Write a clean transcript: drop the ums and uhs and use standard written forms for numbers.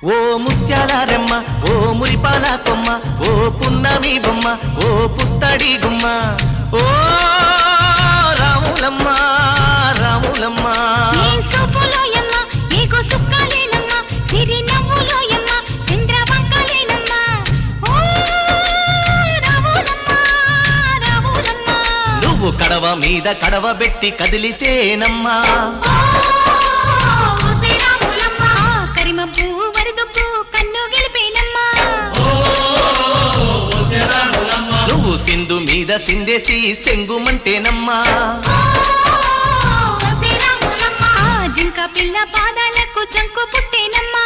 ఓ ముత్యాల రెమ్మ ఓ మురిపాల కొమ్మ ఓ పున్నమి బొమ్మ ఓ పుత్తడి గుమ్మ ఓ రాములమ్మ రాములమ్మ నువ్వు కడవ మీద కడవ పెట్టి కదిలితేనమ్మా నువ్వు సింధు మీద సిందేసి సెంగుమంటేనమ్మా జింక పిల్ల పాదాలకు చంకు పుట్టేనమ్మా